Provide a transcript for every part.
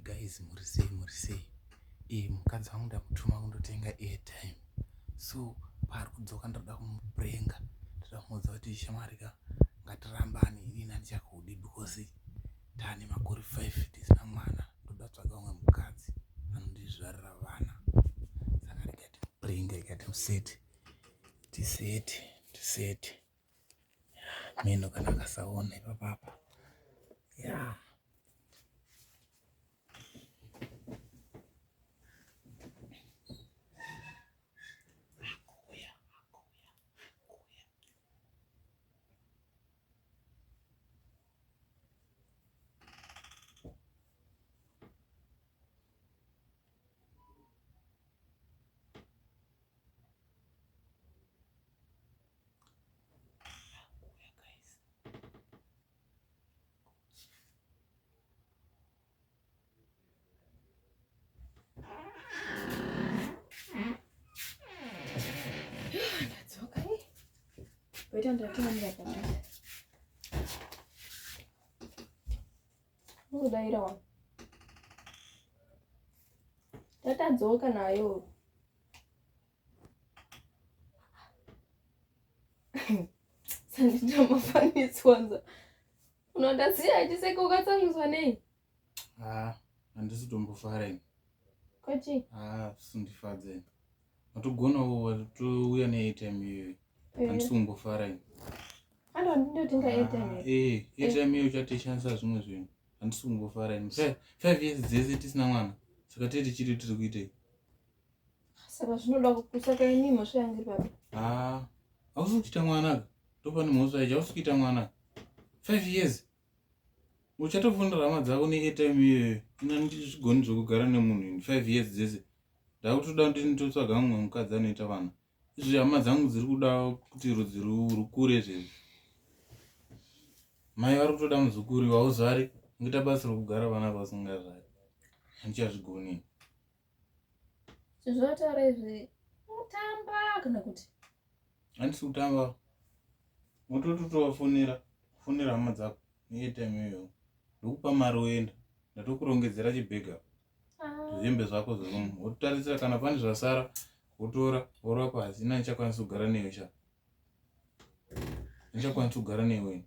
guys, murisei. Mukadzi wangu ndamutuma kundotenga airtime. So pari kudzoka ndoda kumuprenga. Ndoda kumuudza kuti shamwari ka ngatirambane, inini handichakudi because tane makore 5 tisina mwana. Ndoda kutsvaga umwe mukadzi anondizvarira vana. Saka rega timuprenga, rega timusete. Tisete. Meno kana akasaona ipapapa. Yeah. That's okay. Wait until I turn back on it. Look at that one. That's okay now, yo. Sandita mafanisi kwanza. Unadasia ajiseka ukatsamizwa nei? Handisi kutombofara ini. Kochi? Sindifadze. Watogonawo touya neairtime iyoyo. Handisi kumbofara ini. Ando ndinotenga airtime. Airtime iyoyo chatishandisa zvimwe zvinhu. Handisi kumbofara ini. 5 years dzese tisina mwana. Saka tiri kuitei. Saka zvinoda kusaka ini mhosva yangu papa. Hausi kuita mwana. Ndopane mhosva yacho hausi kuita mwana. 5 years. Uchatofunda rama dzako neairtime iyoyo. Ina ndizvigoni zvokugara nemunhu 5 years dzese. Ndakutoda kuti nditotsvaga mumwe mukadzi anoita vana. Izvi hama dzangu dziri kuda kuti rudzi rukure zvezvi. Mai vari kutoda muzukuru wauzvari. Ngoita basa rokugara vana vasingazvari. Handichazvigoni. Zvinotaura izvi utamba kana kuti? Handisi kutamba. Unototovafonera hama dzako neairtime iyoyo. Ndokupa mari woenda. Ndatokurongedzera chibhega. Zvembe zvako zvorumu. Wotarisira kana pane zvasara, wotora, worwa pasi. Ina ndichakwanisa kugara newe sha. Ndichakwanisa kugara newe.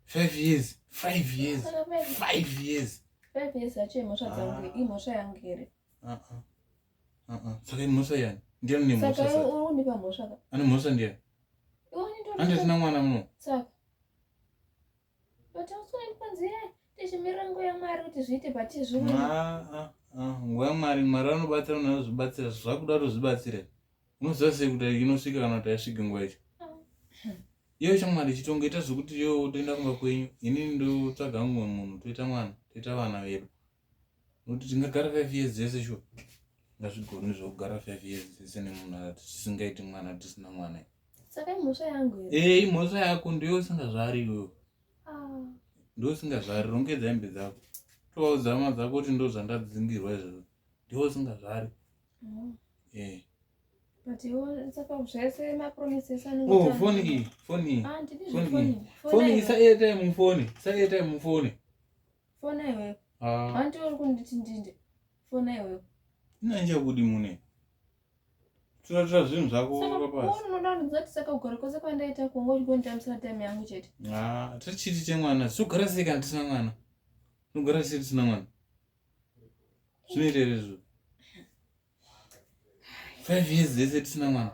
5 years. 5 years. 5 years. 5 years acho mhosva dzangu, imhosva yangu here. Saka imhosva yani. Ndiani nemhosva saka? Saka unipa mhosva ka? Ane mhosva ndiani? Handisina mwana muno. Saka. But also impanziye. Mirango ya Mwari kuti zviite patizvimwe. Nguva yaMwari, Mwari anobatsira unozvibatsira. Zvakuda kutozvibatsira. Unoziva sei kuti inosvika kana kuti yasvika nguva yacho? Iye shamwari chitongoita zvokuti iwe utoenda kumba kwenyu. Inini ndotsvaga mumwe munhu toita mwana, toita vana vedu. Nokuti tingagara 5 years dzese shuwa. Ngazvigoni zvokugara 5 years dzese nemunhu tisingaiti mwana, tisina mwana. Saka imhosva yangu here. Imhosva yako ndiyo usingazvari iwewe. Ndosingazvari, rongedza hembe dzako. Tovaudza hama dzako kuti ndozvandadzingirwa izvozvo. Ndiwo usingazvari. But iwo saka zvese mapromises anenge. Foni iyi. Foni isa airtime mufoni. Fona iwewe. Handitori kunditi ndinde. Fona iwewe. Ina ndichakudi mune. Tora zvinhu zvako papasi. Saka unoda kundizati saka kugara kwose kwandaita kungo uchikonditamisira time yangu chete. Tichiti chemwana. Sogara sei kana tisina mwana? Nogara sei tisina mwana? Zvinoita here izvo? 5 years dzese tisina mwana.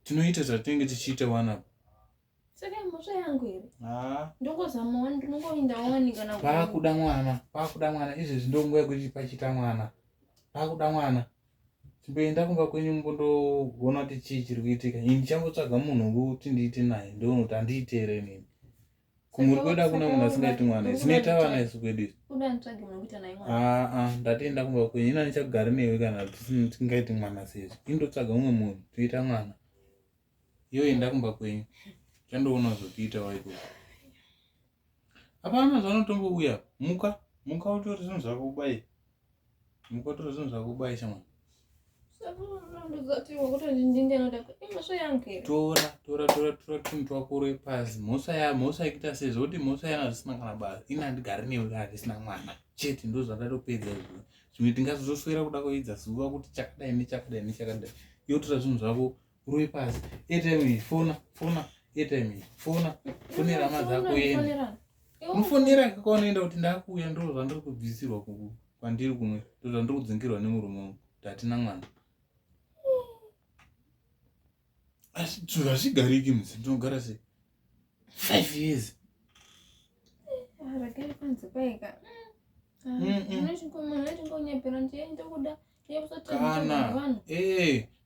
Tinoita zvatinenge tichiita wana. Saka imhosva yangu here. Ndongozama wani, ndinongoinda wani kana kuti. Pakuda mwana. Izvezvi ndonguva yekuti pachita mwana. Pakuda mwana. Chimboenda kumba kwenyu mbondoona kuti chii chiri kuitika. Ini ndichambotsvaga munhu wokuti ndiite naye. Ndoona kuti handiite here nini. Kumuri kwedu hakuna munhu asingaiti mwana. Tinoita vana isu kwedu isu. Uda nditsvage munhu wekuita naye mwana. Ndatienda kumba kwenyu. Ina ndichagara newe kana tisingaiti mwana sezvo. Indotsvaga mumwe munhu toita mwana. Iwe enda kumba kwenyu. Chandoona zvokuita waiko. Hapana zvanotombouya. Muka utori zvinhu zvako ubaye. Muka utori zvinhu zvako ubaye shamwari. ndozati wakuti ndinde noda imosho yangu here. Tora tuntu wako uri pasi. Mhosva ikuita sezvo mhosva yana zvisina kana basa. Ina ndigare newe kana ndisina mwana. Chete ndo zvatatopedza izvo. Zvimwe tingazoswera kuda kuidza zuva kuti chakadai nechakadai. Yotora zvinhu zvako uri pasi. Airtime fona. Airtime fona. Fonera hama dzako yenda. Unofonera kwaunoenda kuti ndakuuya ndo zvandiri kubvisirwa kwandiri kumwe. Ndo zvandiri kudzingirwa nemurume wangu. Ndatina mwana. Asi hazvigariki musi ndinogara sei 5 years. Ragari panze paika. Unochingoonyepera ndienda kuda kana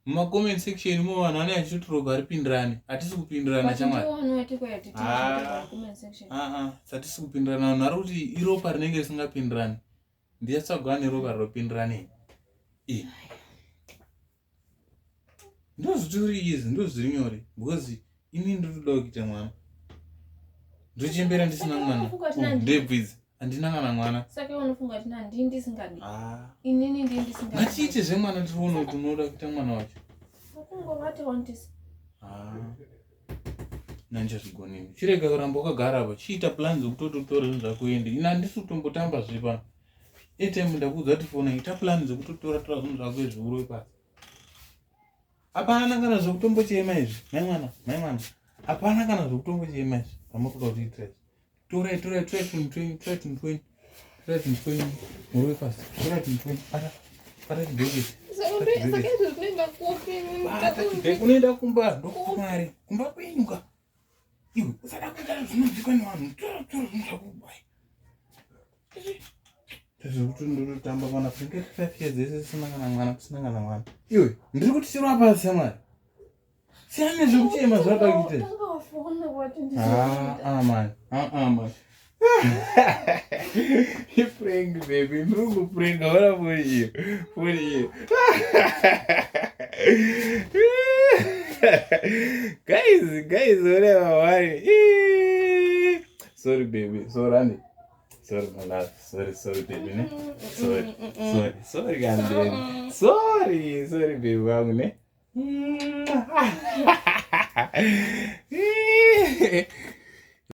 muma-comment section mo vanhu vane achitotoroka varipindirane. Hatisi kupindirana chamwari. Satisi kupindirana. Vanhu vari kuti iropa rinenge risingapindirane. Ndiyatsvagwa neropa rinopindirane. Ndozvituri izvi ndozviri nyore because ini ndotoda kuita mwana. Ndochembera ndisina mwana. Ndebvisa handina kana mwana. Saka unofunga kuti ndini ndisingadi. Inini ndini ndisingadi. Ngatiite zvemwana tione kuti unoda kuita mwana wacho. Kungovati wandisi. Nandichazvigonini. Chirega kuramba wakagara apa. Chiita plans dzekutotora zvinhu zvako ende. Ina handisi kutombotamba zvepano. Airtime ndakuudza kuti fona ita plans dzekutotora zvinhu zvako zviurwe pasi. Hapana kana zvokutombochema izvi. Mai mwana. Hapana kana zvokutombochema izvi. Pamukuda kuita izvi. Torai 2020. Murwe pasi. Torai 2020. Para chibheketi. Unoenda kumba ndokumari. Kumba kwenyuka. Iwe usada kuita zvinobvikwa nevanhu. Tora zvinhu zvako bai. Zvekuti ndototamba mana 5 years dzese sina kana mwana. Iwe ndiri kuti chirwa pasi samari. Siyana nezvekuchema zvada kuita. Man. You praying baby. Ndiri praying wala for you. Guys, whatever worry. Sorry baby. Sorry my love. Sorry baby ne. Sorry gandeni. Sorry baby wangu ne.